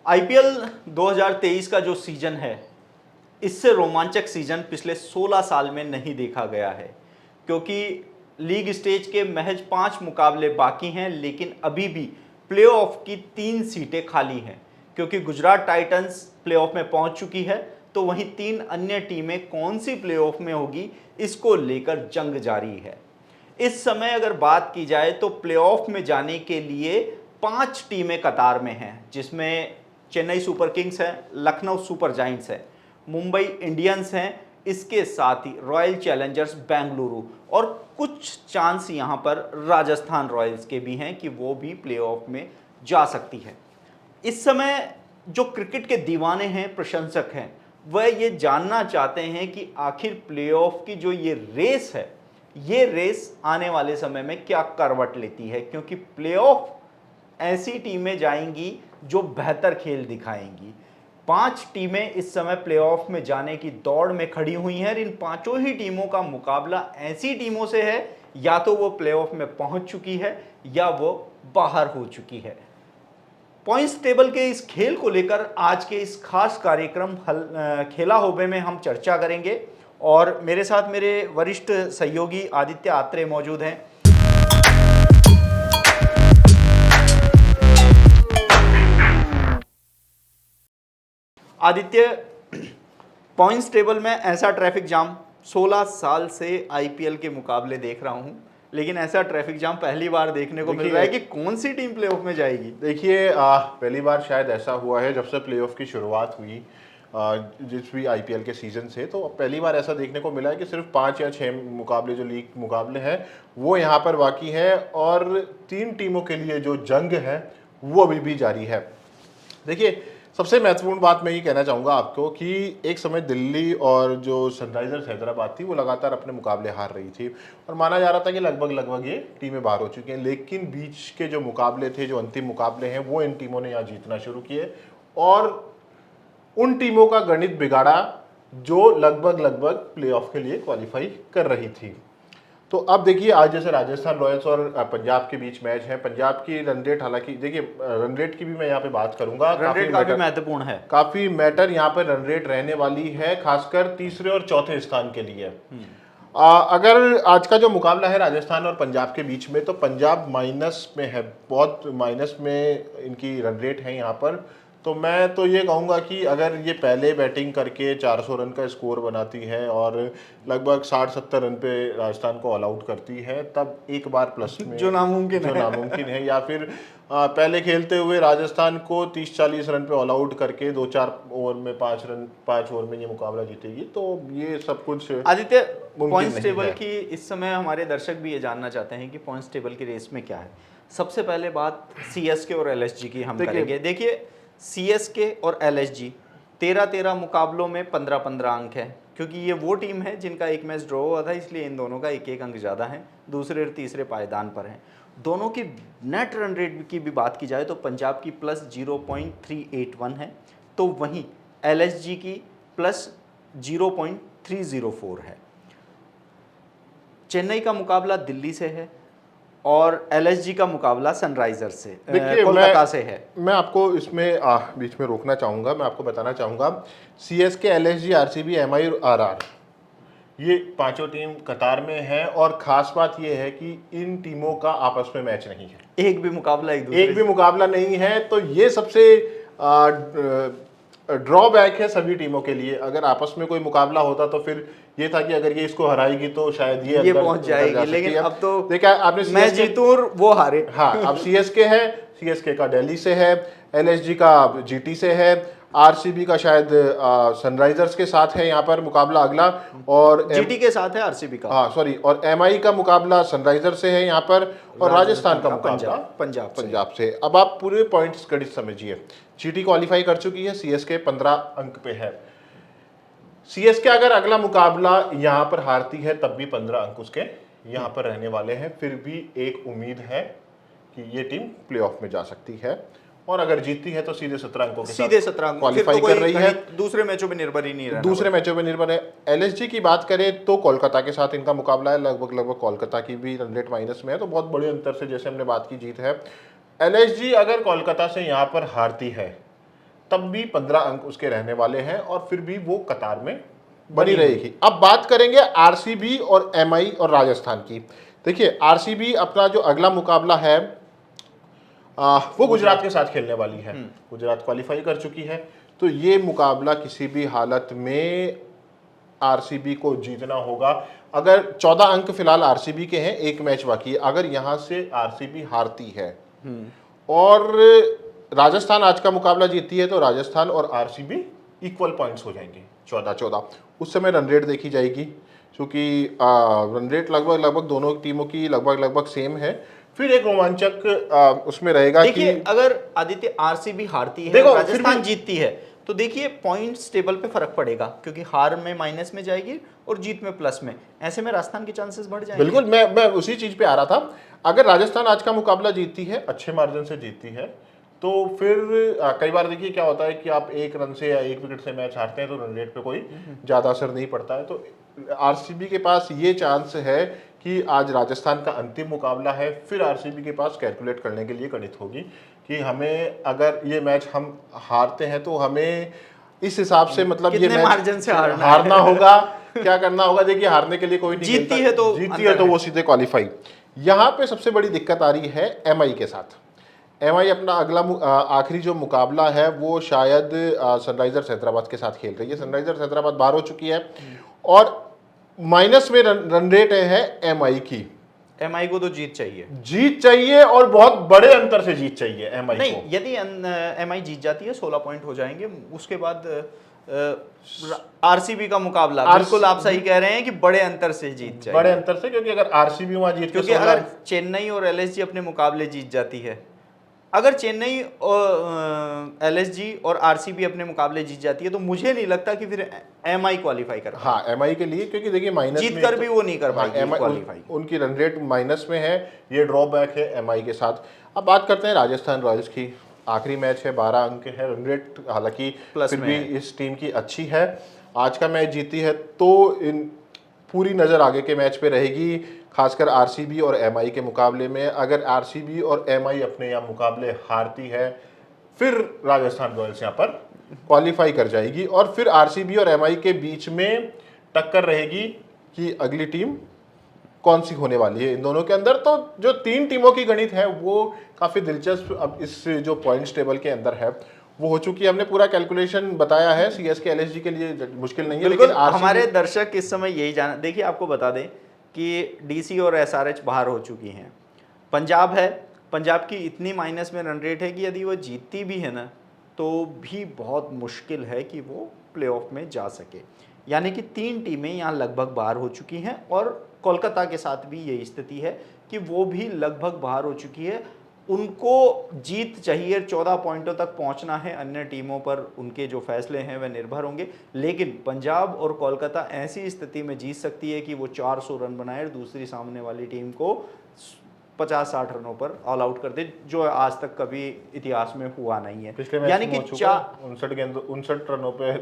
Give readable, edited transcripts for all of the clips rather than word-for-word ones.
IPL 2023 का जो season है, इससे रोमांचक सीजन पिछले 16 साल में नहीं देखा गया है, क्योंकि लीग स्टेज के महज 5 मुकाबले बाकी हैं, लेकिन अभी भी प्लेऑफ की 3 सीटें खाली हैं। क्योंकि गुजरात टाइटंस प्लेऑफ में पहुंच चुकी है, तो वहीं 3 अन्य टीमें कौन सी प्लेऑफ में होगी, इसको लेकर जंग जारी है। इस समय अगर बात की जाए तो प्लेऑफ में जाने के लिए 5 टीमें कतार में हैं, जिसमें चेन्नई सुपर किंग्स है, लखनऊ सुपर जायंट्स है, मुंबई इंडियंस हैं, इसके साथ ही रॉयल चैलेंजर्स बेंगलुरु, और कुछ चांस यहां पर राजस्थान रॉयल्स के भी हैं कि वो भी प्लेऑफ में जा सकती है। इस समय जो क्रिकेट के दीवाने हैं, प्रशंसक हैं, वह ये जानना चाहते हैं कि आखिर प्लेऑफ की जो ये रेस है, ये रेस आने वाले समय में क्या करवट लेती है, क्योंकि प्लेऑफ ऐसी टीमें जाएंगी जो बेहतर खेल दिखाएंगी। 5 टीमें इस समय प्लेऑफ में जाने की दौड़ में खड़ी हुई हैं, और इन पांचों ही टीमों का मुकाबला ऐसी टीमों से है, या तो वो प्लेऑफ में पहुंच चुकी है या वो बाहर हो चुकी है। पॉइंट्स टेबल के इस खेल को लेकर आज के इस खास कार्यक्रम खेला होबे में हम चर्चा करेंगे, और मेरे साथ मेरे वरिष्ठ सहयोगी आदित्य आत्रे मौजूद हैं। आदित्य, पॉइंट्स टेबल में ऐसा ट्रैफिक जाम 16 साल से आईपीएल के मुकाबले देख रहा हूं, लेकिन ऐसा ट्रैफिक जाम पहली बार देखने को मिल रहा है कि कौन सी टीम प्लेऑफ में जाएगी। देखिए, पहली बार शायद ऐसा हुआ है जब से प्लेऑफ की शुरुआत हुई जिस भी आईपीएल के सीजन से, तो पहली बार ऐसा देखने को मिला है कि सिर्फ 5 या 6 मुकाबले जो लीग मुकाबले हैं वो यहाँ पर बाकी है, और 3 टीमों के लिए जो जंग है वो अभी भी जारी है। देखिए, सबसे महत्वपूर्ण बात मैं ये कहना चाहूँगा आपको कि एक समय दिल्ली और जो सनराइजर्स हैदराबाद थी वो लगातार अपने मुकाबले हार रही थी, और माना जा रहा था कि लगभग ये टीमें बाहर हो चुकी हैं, लेकिन बीच के जो मुकाबले थे, जो अंतिम मुकाबले हैं, वो इन टीमों ने यहाँ जीतना शुरू किए, और उन टीमों का गणित बिगाड़ा जो लगभग प्लेऑफ के लिए क्वालिफाई कर रही थी। तो अब देखिए, आज जैसे राजस्थान रॉयल्स और पंजाब के बीच मैच है। पंजाब की रन रेट, हालांकि देखिए रन रेट की भी मैं यहाँ पे बात करूंगा, रन रेट काफी महत्वपूर्ण है, काफी मैटर यहाँ पर रन रेट रहने वाली है, खासकर तीसरे और चौथे स्थान के लिए। अगर आज का जो मुकाबला है राजस्थान और पंजाब के बीच में, तो पंजाब माइनस में है, बहुत माइनस में इनकी रन रेट है यहाँ पर। तो मैं तो ये कहूँगा कि अगर ये पहले बैटिंग करके 400 रन का स्कोर बनाती है और लगभग 60-70 रन पे राजस्थान को ऑल आउट करती है, तब एक बार प्लस में जो नामुमकिन है, या फिर पहले खेलते हुए राजस्थान को 30-40 रन पे ऑल आउट करके 2-4 ओवर में 5 ओवर में ये मुकाबला जीतेगी, तो ये सब कुछ आदित्य, पॉइंट्स टेबल की इस समय हमारे दर्शक भी ये जानना चाहते हैं कि पॉइंट्स टेबल की रेस में क्या है। सबसे पहले बात सीएसके और एलएसजी की हम करेंगे। देखिए, सीएसके और एलएसजी 13-13 मुकाबलों में 15-15 अंक है, क्योंकि ये वो टीम है जिनका एक मैच ड्रॉ हुआ था, इसलिए इन दोनों का एक अंक ज़्यादा है, दूसरे और तीसरे पायदान पर हैं। दोनों की नेट रन रेट की भी बात की जाए तो पंजाब की प्लस 0.381 है, तो वहीं एलएसजी की प्लस 0.304 है। चेन्नई का मुकाबला दिल्ली से है और एलएसजी का मुकाबला सनराइजर्स से, कोलकाता से है। मैं आपको इसमें बीच में रोकना चाहूँगा, मैं आपको बताना चाहूँगा, सीएसके, एलएसजी, आरसीबी, एमआई और आरआर, ये पांचों टीम कतार में है, और खास बात ये है कि इन टीमों का आपस में मैच नहीं है, एक भी मुकाबला नहीं है। तो ये सबसे ड्रॉबैक है सभी टीमों के लिए। अगर आपस में कोई मुकाबला होता तो फिर ये था कि अगर ये इसको हराएगी तो शायद ये पहुंच जाएगी, लेकिन अब तो देखा आपने, मैं जीतूं और वो हारे। हाँ, अब सीएसके है, सीएसके का दिल्ली से है, एलएसजी का जीटी से है, आरसीबी का शायद सनराइजर्स के साथ है यहाँ पर मुकाबला अगला, और जीटी के साथ है आरसीबी का, हाँ सॉरी, और एमआई का मुकाबला सनराइजर्स से है यहाँ पर, और राजस्थान का मुकाबला पंजाब से। अब आप पूरे पॉइंट्स गणित समझिए। जीटी क्वालिफाई कर चुकी है, सीएसके 15 अंक पे है। सीएसके अगर अगला मुकाबला यहाँ पर हारती है तब भी 15 अंक उसके यहाँ पर रहने वाले हैं। फिर भी एक उम्मीद है कि ये टीम प्लेऑफ में जा सकती है, और अगर जीतती है तो सीधे 17 अंकों के साथ क्वालिफाई कर रही है। दूसरे मैचों पे निर्भर ही नहीं रहना, दूसरे मैचों पे निर्भर है। एलएसजी की बात करें तो कोलकाता के साथ इनका मुकाबला है, लगभग कोलकाता की भी रन रेट माइनस में है, तो बहुत बड़े अंतर से जैसे हमने बात की जीत है। एलएसजी अगर कोलकाता से यहाँ पर हारती है तब भी 15 अंक उसके रहने वाले हैं और फिर भी वो कतार में बनी रहेगी। अब बात करेंगे आरसीबी और एमआई और राजस्थान की। देखिए आरसीबी अपना जो अगला मुकाबला है वो गुजरात के साथ खेलने वाली है। गुजरात क्वालिफाई कर चुकी है, तो ये मुकाबला किसी भी हालत में आरसीबी को जीतना होगा। अगर 14 अंक फिलहाल आरसीबी के हैं, एक मैच बाकी है, अगर यहां से आरसीबी हारती है और राजस्थान आज का मुकाबला जीतती है तो राजस्थान और आरसीबी इक्वल पॉइंट्स हो जाएंगे 14-14। उस समय रन रेट देखी जाएगी, क्योंकि रन रेट लगभग दोनों टीमों की लगभग सेम है। फिर एक रोमांचक उसमें रहेगा कि देखिए अगर आदित्य आरसीबी हारती है, देखो, राजस्थान जीतती है, तो देखिए पॉइंट्स टेबल पे फर्क पड़ेगा, क्योंकि हार में माइनस में जाएगी और जीत में प्लस में। ऐसे में राजस्थान के चांसेस बढ़ जाएंगे। बिल्कुल, मैं उसी चीज पे आ रहा था। अगर राजस्थान आज का मुकाबला जीतती है, अच्छे मार्जिन से जीतती है, तो फिर कई बार देखिए क्या होता है कि आप एक रन से या एक विकेट से मैच हारते हैं तो रन रेट पे कोई ज्यादा असर नहीं पड़ता है। तो आरसीबी के पास ये चांस है कि आज राजस्थान का अंतिम मुकाबला है, फिर आरसीबी के पास कैलकुलेट करने के लिए गणित होगी कि हमें अगर ये मैच हम हारते हैं तो हमें इस हिसाब से मतलब ये मैच मार्जिन से हारना होगा, क्या करना होगा। देखिए हारने के लिए कोई नहीं जीतती जीतती है तो वो सीधे क्वालिफाई। यहाँ पे सबसे बड़ी दिक्कत आ रही है एमआई के साथ। एमआई अपना अगला आखिरी जो मुकाबला है वो शायद सनराइजर्स हैदराबाद के साथ खेल रही है। सनराइजर्स हैदराबाद बाहर हो चुकी है और माइनस में रन रेट है एमआई की। एमआई को तो जीत चाहिए और बहुत बड़े अंतर से जीत चाहिए एमआई को। नहीं, यदि एमआई जीत जाती है 16 पॉइंट हो जाएंगे। उसके बाद आरसीबी का मुकाबला, बिल्कुल आप सही कह रहे हैं कि बड़े अंतर से जीत जाएगी। बड़े अंतर से, क्योंकि अगर आरसीबी वहां जीत, क्योंकि अगर चेन्नई और एलएसजी अपने मुकाबले जीत जाती है, अगर चेन्नई और एलएसजी और आरसीबी अपने मुकाबले जीत जाती है, तो मुझे नहीं लगता कि फिर एमआई क्वालिफाई कर। हाँ, एमआई के लिए, क्योंकि देखिए माइनस जीत कर भी वो नहीं कर पाएगी क्वालिफाई। उनकी रन रेट माइनस में है, ये ड्रॉबैक है एमआई के साथ। अब बात करते हैं राजस्थान रॉयल्स की। आखिरी मैच है, 12 अंक है, रन रेट हालांकि फिर भी इस टीम की अच्छी है। आज का मैच जीती है तो इन पूरी नज़र आगे के मैच पे रहेगी, खासकर आरसीबी और एमआई के मुकाबले में। अगर आरसीबी और एमआई अपने यहाँ मुकाबले हारती है, फिर राजस्थान रॉयल्स यहाँ पर क्वालिफाई कर जाएगी और फिर आरसीबी और एमआई के बीच में टक्कर रहेगी कि अगली टीम कौन सी होने वाली है इन दोनों के अंदर। तो जो तीन टीमों की गणित है वो काफ़ी दिलचस्प अब इस जो पॉइंट्स टेबल के अंदर है वो हो चुकी है। हमने पूरा कैलकुलेशन बताया है, सीएसके एलएसजी के लिए मुश्किल नहीं है, लेकिन लेकिन हमारे दर्शक इस समय यही जाना। देखिए आपको बता दें कि डीसी और एसआरएच बाहर हो चुकी हैं। पंजाब है, पंजाब की इतनी माइनस में रन रेट है कि यदि वो जीतती भी है ना, तो भी बहुत मुश्किल है कि वो प्लेऑफ में जा सके। यानी कि तीन टीमें यहाँ लगभग बाहर हो चुकी हैं और कोलकाता के साथ भी यही स्थिति है कि वो भी लगभग बाहर हो चुकी है। उनको जीत चाहिए, 14 पॉइंटों तक पहुंचना है। अन्य टीमों पर उनके जो फैसले हैं वह निर्भर होंगे, लेकिन पंजाब और कोलकाता ऐसी स्थिति में जीत सकती है कि वो 400 रन बनाए और दूसरी सामने वाली टीम को 50-60 रनों पर ऑल आउट कर दे, जो आज तक कभी इतिहास में हुआ नहीं है। यानी कि 59 रनों पे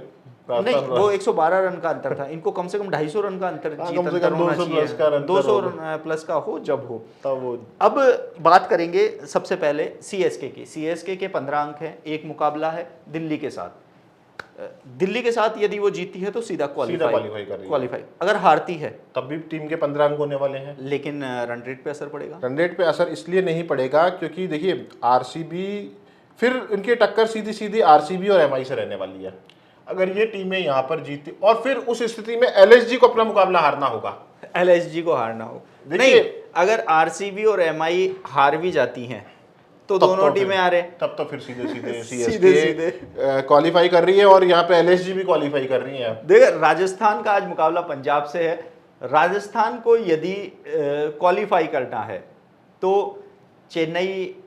नहीं, वो 112 रन का अंतर था। इनको कम से कम 250 रन का अंतर जीत अंतर होना चाहिए, 200 रन प्लस का हो जब हो तब वो। अब बात करेंगे सबसे पहले सीएसके की। सीएसके के 15 अंक हैं, एक मुकाबला है दिल्ली के साथ। दिल्ली के साथ यदि वो जीतती है तो सीधा क्वालिफाई। अगर हारती है तब भी टीम के 15 अंक होने वाले हैं, लेकिन रन रेट पे असर पड़ेगा। रन रेट पे असर इसलिए नहीं पड़ेगा क्योंकि देखिए आरसीबी, फिर इनकी टक्कर सीधी सीधी आरसीबी और एमआई से रहने वाली है। अगर ये टीमें यहाँ पर जीती और फिर उस स्थिति में एलएसजी को अपना मुकाबला हारना होगा, एलएसजी को हारना हो। नहीं, अगर आरसीबी और एमआई हार भी जाती हैं तो दोनों टीमें आ रहे, तब तो फिर सीधे सीधे सीएसके क्वालिफाई कर रही है और यहाँ पे एलएसजी भी क्वालिफाई कर रही है। देखिए राजस्थान का आज मुकाबला पंजाब से है। राजस्थान को यदि क्वालिफाई करना है तो चेन्नई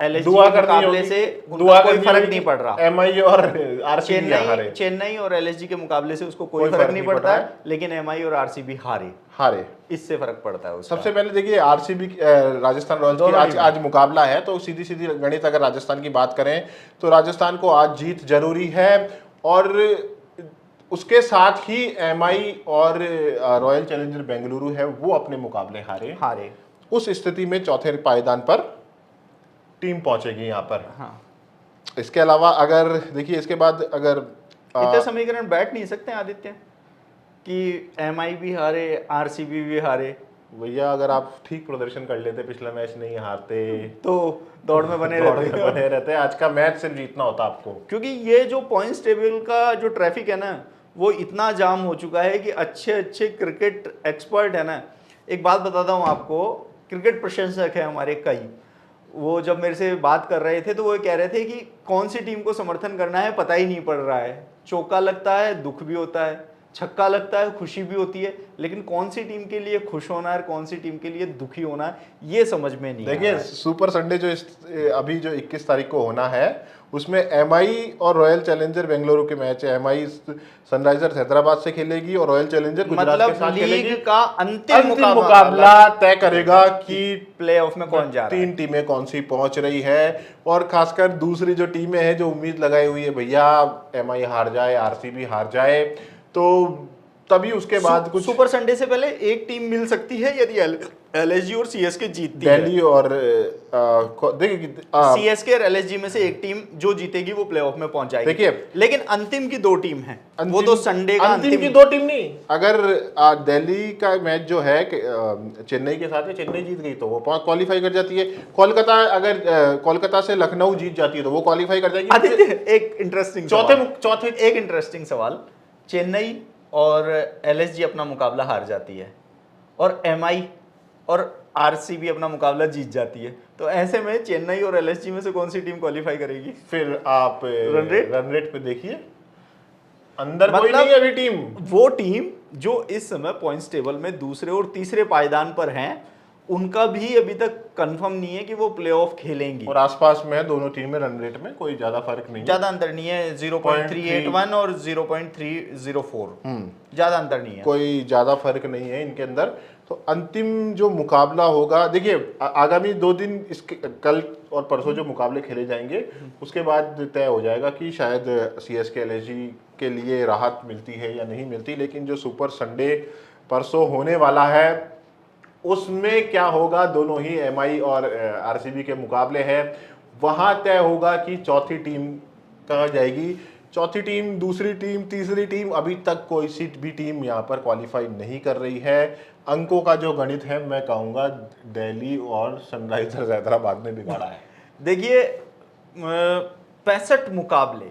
एलएसजी के मुकाबले से उनका कोई फर्क नहीं पड़ रहा। एमआई और आरसीबी चेन्नई और एलएसजी के मुकाबले से उसको कोई फर्क नहीं पड़ता है, लेकिन एमआई और आरसीबी हारे, इससे फर्क पड़ता है उसका। सबसे पहले देखिए आरसीबी राजस्थान रॉयल्स की आज मुकाबला है, तो सीधी सीधी गणित अगर राजस्थान की बात करें तो राजस्थान को आज जीत जरूरी है और उसके साथ ही एमआई और रॉयल चैलेंजर बेंगलुरु है वो अपने मुकाबले हारे। उस स्थिति में चौथे पायदान पर टीम पहुंचेगी यहाँ पर। हाँ, इसके अलावा अगर देखिए इसके बाद अगर इतने समीकरण बैठ नहीं सकते आदित्य कि एमआई भी हारे, आरसीबी भी हारे, भैया अगर आप ठीक प्रदर्शन कर लेते, पिछला मैच नहीं हारते तो दौड़ में बने दौड़ रहते में बने रहते, आज का मैच सिर्फ जीतना होता आपको। क्योंकि ये जो पॉइंट्स टेबल का जो ट्रैफिक है ना, वो इतना जाम हो चुका है कि अच्छे अच्छे क्रिकेट एक्सपर्ट है ना। एक बात बताता हूँ आपको, क्रिकेट प्रशंसक है हमारे कई, वो जब मेरे से बात कर रहे थे तो वो कह रहे थे कि कौन सी टीम को समर्थन करना है पता ही नहीं पड़ रहा है। चौका लगता है दुख भी होता है, छक्का लगता है खुशी भी होती है, लेकिन कौन सी टीम के लिए खुश होना है, कौन सी टीम के लिए दुखी होना है, ये समझ में नहीं आ रहा देखिए है। सुपर संडे जो अभी जो 21 तारीख को होना है, उसमें एमआई और रॉयल चैलेंजर बेंगलुरु के मैच है। एमआई सनराइजर्स हैदराबाद से खेलेगी और रॉयल चैलेंजर गुजरात के साथ मतलब खेलेगी। लीग का अंतिम मुकाबला तय करेगा कि प्लेऑफ में कौन जा रहा है। 3 टीमें कौन सी पहुंच रही है, और खासकर दूसरी जो टीमें हैं जो उम्मीद लगाई हुई है भैया एमआई हार जाए, आरसीबी हार जाए, तो तभी उसके बाद कुछ सुपर संडे से पहले एक टीम मिल सकती है यदि एलएसजी और सीएसके जीतती है। दिल्ली और देखिए सीएसके और एलएसजी में से एक टीम जो जीतेगी वो प्लेऑफ में पहुंच जाएगी। देखिए, लेकिन अंतिम की 2 टीम है, वो तो संडे का अंतिम की 2 टीम नहीं। अगर दिल्ली का मैच जो है चेन्नई के साथ है, चेन्नई जीत गई तो वो क्वालिफाई कर जाती है। कोलकाता अगर कोलकाता से लखनऊ जीत जाती है तो वो क्वालिफाई कर जाएगी। आदित्य एक इंटरेस्टिंग चौथे एक इंटरेस्टिंग सवाल, चेन्नई और एलएसजी अपना मुकाबला हार जाती है और एमआई और आरसीबी अपना मुकाबला जीत जाती है, तो ऐसे में चेन्नई और एलएसजी में से कौन सी टीम क्वालिफाई करेगी? फिर आप रन रेट पे देखिए, अंदर कोई मतलब नहीं है अभी टीम। वो टीम जो इस समय पॉइंट्स टेबल में दूसरे और तीसरे पायदान पर हैं, उनका भी अभी तक कंफर्म नहीं है कि वो प्लेऑफ खेलेंगी। और आसपास में है दोनों टीमें, रन रेट में कोई ज्यादा फर्क नहीं है, ज्यादा अंतर नहीं है, 0.381 और 0.304, ज्यादा अंतर नहीं है, कोई ज्यादा फर्क नहीं है इनके अंदर। तो अंतिम जो मुकाबला होगा, देखिए आगामी 2 दिन इसके कल और परसों जो मुकाबले खेले जाएंगे उसके बाद तय हो जाएगा कि शायद सीएसके एलएसजी के लिए राहत मिलती है या नहीं मिलती। लेकिन जो सुपर संडे परसों होने वाला है उसमें क्या होगा, दोनों ही एमआई और आरसीबी के मुकाबले हैं, वहां तय होगा कि चौथी टीम कहाँ जाएगी। चौथी टीम, दूसरी टीम, तीसरी टीम, अभी तक कोई सी भी टीम यहाँ पर क्वालिफाई नहीं कर रही है। अंकों का जो गणित है मैं कहूँगा दिल्ली और सनराइजर्स हैदराबाद ने बिगाड़ा है। देखिए 65 मुकाबले,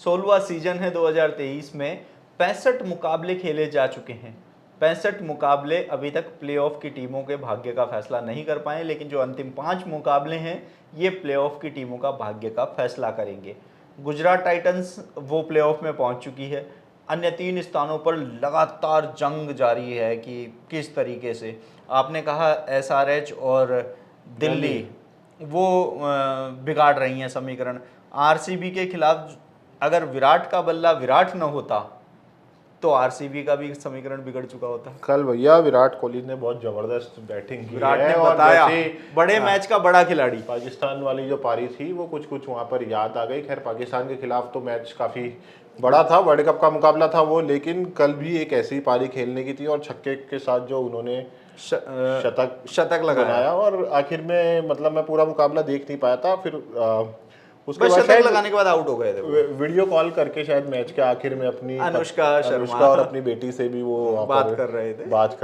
16वां सीजन है 2023 में, 65 मुकाबले खेले जा चुके हैं। 65 मुकाबले अभी तक प्लेऑफ की टीमों के भाग्य का फैसला नहीं कर पाए, लेकिन जो अंतिम 5 मुकाबले हैं ये प्लेऑफ की टीमों का भाग्य का फैसला करेंगे। गुजरात टाइटंस वो प्लेऑफ में पहुंच चुकी है, अन्य 3 स्थानों पर लगातार जंग जारी है कि किस तरीके से। आपने कहा एसआरएच और दिल्ली वो बिगाड़ रही हैं समीकरण। आरसीबी के खिलाफ अगर विराट का बल्ला विराट न होता तो आरसीबी का भी समीकरण बिगड़ चुका होता। कल भैया विराट कोहली ने बहुत जबरदस्त बैटिंग की विराट है ने और बताया जैसे बड़े मैच का बड़ा खिलाड़ी। पाकिस्तान वाली जो पारी थी वो कुछ वहां पर याद आ गई। खैर पाकिस्तान के खिलाफ तो मैच काफी बड़ा था, वर्ल्ड कप का मुकाबला था वो, लेकिन कल भी एक ऐसी पारी खेलने की थी और छक्के के साथ जो उन्होंने शतक लगाया और आखिर में मतलब मैं पूरा मुकाबला देख नहीं पाया था। फिर उसके बाद शतक लगाने के बाद आउट हो गए थे। वीडियो कॉल करके शायद मैच के आखिर में अपनी अनुष्का और अपनी बेटी से भी वो बात कर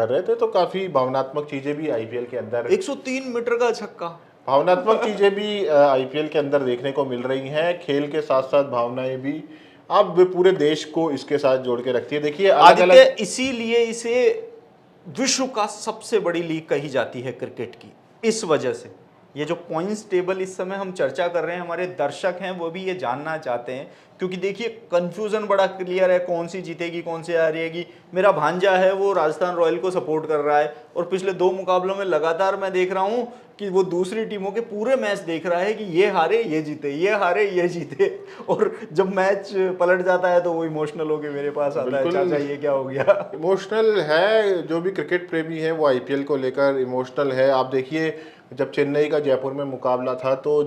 रहे थे। तो काफी भावनात्मक चीजें भी आईपीएल के अंदर 103 मीटर का छक्का, भावनात्मक चीजें भी आईपीएल के अंदर देखने को मिल रही हैं। खेल के साथ साथ भावनाएं भी अब पूरे देश को इसके साथ जोड़ के रखती है। देखिए आदित्य, इसीलिए इसे विश्व का सबसे बड़ी लीग कही जाती है क्रिकेट की, इस वजह से। ये जो पॉइंट्स टेबल इस समय हम चर्चा कर रहे हैं, हमारे दर्शक हैं वो भी ये जानना चाहते हैं, क्योंकि देखिए कंफ्यूजन बड़ा क्लियर है, कौन सी जीतेगी कौन सी हारेगी। मेरा भांजा है वो राजस्थान रॉयल को सपोर्ट कर रहा है और पिछले 2 मुकाबलों में लगातार मैं देख रहा हूँ कि वो दूसरी टीमों के पूरे मैच देख रहा है कि ये हारे ये जीते, ये हारे ये जीते, और जब मैच पलट जाता है तो वो इमोशनल होके मेरे पास आता है, चाचा ये क्या हो गया। इमोशनल है, जो भी क्रिकेट प्रेमी है वो आईपीएल को लेकर इमोशनल है। आप देखिए जब चेन्नई का जयपुर में मुकाबला था तो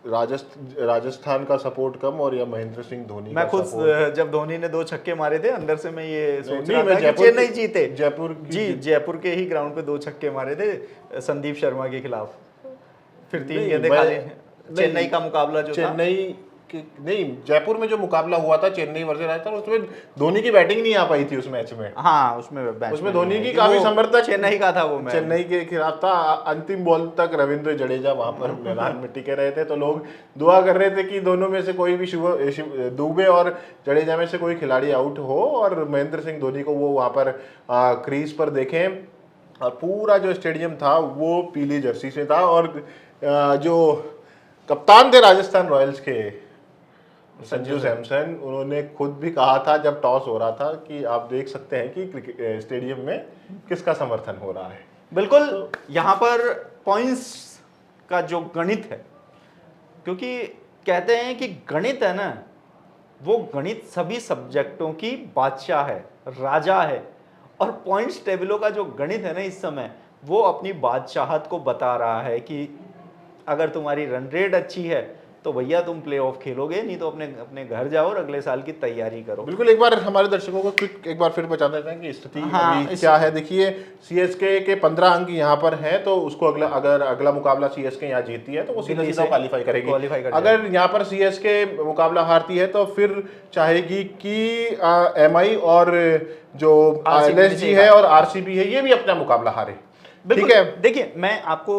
राजस्थान का सपोर्ट कम और या महेंद्र सिंह धोनी मैं खुद जब धोनी ने 2 छक्के मारे थे अंदर से मैं ये सोच रहा था कि चेन्नई जीते। जयपुर के ही ग्राउंड पे 2 छक्के मारे थे संदीप शर्मा के खिलाफ, फिर 3 गेंदें खाली। चेन्नई का मुकाबला जो चेन्नई नहीं, जयपुर में जो मुकाबला हुआ था चेन्नई वर्सेस राजस्थान, उसमें धोनी की बैटिंग नहीं आ पाई थी उस मैच में। हाँ, उसमें धोनी की काफी समर्थक, चेन्नई का था वो मैच, चेन्नई के खिलाफ था। अंतिम बॉल तक रविंद्र जडेजा वहां पर मैदान में टिके रहे थे, तो लोग दुआ कर रहे थे कि दोनों में से कोई भी दुबे और जडेजा में से कोई खिलाड़ी आउट हो और महेंद्र सिंह धोनी को वो वहां पर क्रीज पर देखें। और पूरा जो स्टेडियम था वो पीली जर्सी से था, और जो कप्तान थे राजस्थान रॉयल्स के संजू सैमसन, उन्होंने खुद भी कहा था जब टॉस हो रहा था कि आप देख सकते हैं कि स्टेडियम में किसका समर्थन हो रहा है। बिल्कुल। यहाँ पर पॉइंट्स का जो गणित है, क्योंकि कहते हैं कि गणित है ना, वो गणित सभी सब्जेक्टों की बादशाह है, राजा है, और पॉइंट्स टेबलों का जो गणित है ना इस समय, वो अपनी बादशाहत को बता रहा है कि अगर तुम्हारी रन रेट अच्छी है तो भैया तुम प्लेऑफ खेलोगे, नहीं तो अपने अपने घर जाओ और अगले साल की तैयारी करो। बिल्कुल। एक बार हमारे दर्शकों को क्विक एक बार फिर बता देते हैं कि स्थिति अभी क्या है। देखिए, सीएसके के 15 अंक यहाँ पर हैं, तो उसको अगर अगला मुकाबला सीएसके यहाँ जीतती है तो वो सीधा क्वालिफाई करेगी। अगर यहाँ पर सीएसके मुकाबला हारती है तो फिर चाहेगी कि एमआई और जो एलएसजी है और आरसीबी है, ये भी अपना मुकाबला हारे। ठीक है। देखिए, मैं आपको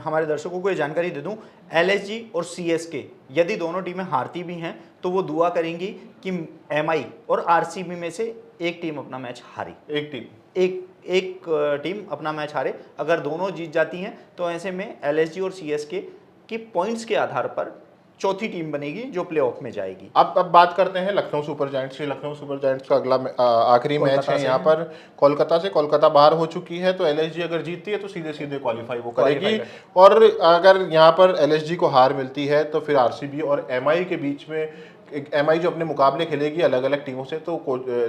हमारे दर्शकों को ये जानकारी दे दूं, एलएसजी और सीएसके यदि दोनों टीमें हारती भी हैं तो वो दुआ करेंगी कि एमआई और आरसीबी में से एक टीम अपना मैच हारे, एक टीम अपना मैच हारे। अगर दोनों जीत जाती हैं तो ऐसे में एलएसजी और सीएसके की पॉइंट्स के आधार पर चौथी टीम बनेगी जो प्लेऑफ में जाएगी। अब बात करते हैं लखनऊ सुपर जायंट्स की। लखनऊ सुपर जायंट्स का अगला आखिरी मैच है यहाँ पर कोलकाता से। कोलकाता बाहर हो चुकी है, तो एलएसजी अगर जीतती है तो सीधे सीधे क्वालिफाई वो करेगी, और अगर यहाँ पर एलएसजी को हार मिलती है तो फिर आरसीबी और एमआई के बीच में, एमआई जो अपने मुकाबले खेलेगी अलग अलग टीमों से, तो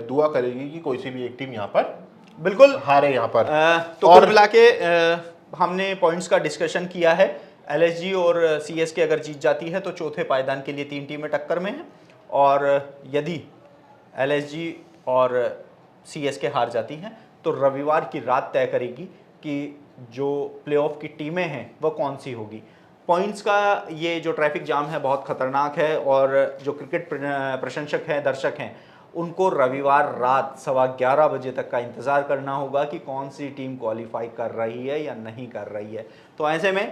दुआ करेगी कि कोई सी भी एक टीम यहाँ पर बिल्कुल हारे यहाँ पर। तो कुल मिला के हमने पॉइंट्स का डिस्कशन किया है। एलएसजी और सीएसके अगर जीत जाती है तो चौथे पायदान के लिए 3 टीमें टक्कर में हैं, और यदि एलएसजी और सीएसके हार जाती हैं तो रविवार की रात तय करेगी कि जो प्लेऑफ की टीमें हैं वह कौन सी होगी। पॉइंट्स का ये जो ट्रैफिक जाम है बहुत खतरनाक है, और जो क्रिकेट प्रशंसक हैं, दर्शक हैं, उनको रविवार रात 11:15 बजे तक का इंतज़ार करना होगा कि कौन सी टीम क्वालिफाई कर रही है या नहीं कर रही है। तो ऐसे में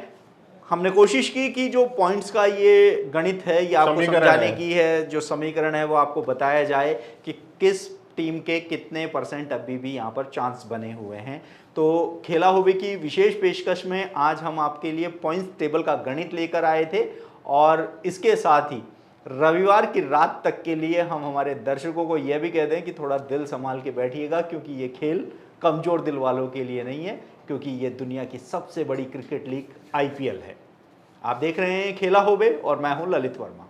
हमने कोशिश की कि जो पॉइंट्स का ये गणित है ये आपको समझाने की है, जो समीकरण है वो आपको बताया जाए कि किस टीम के कितने % अभी भी यहाँ पर चांस बने हुए हैं। तो खेला होवे की विशेष पेशकश में आज हम आपके लिए पॉइंट्स टेबल का गणित लेकर आए थे, और इसके साथ ही रविवार की रात तक के लिए हम हमारे दर्शकों को यह भी कह दें कि थोड़ा दिल संभाल के बैठिएगा, क्योंकि ये खेल कमज़ोर दिल वालों के लिए नहीं है, क्योंकि ये दुनिया की सबसे बड़ी क्रिकेट लीग आईपीएल है। आप देख रहे हैं खेला होवे और मैं हूं ललित वर्मा।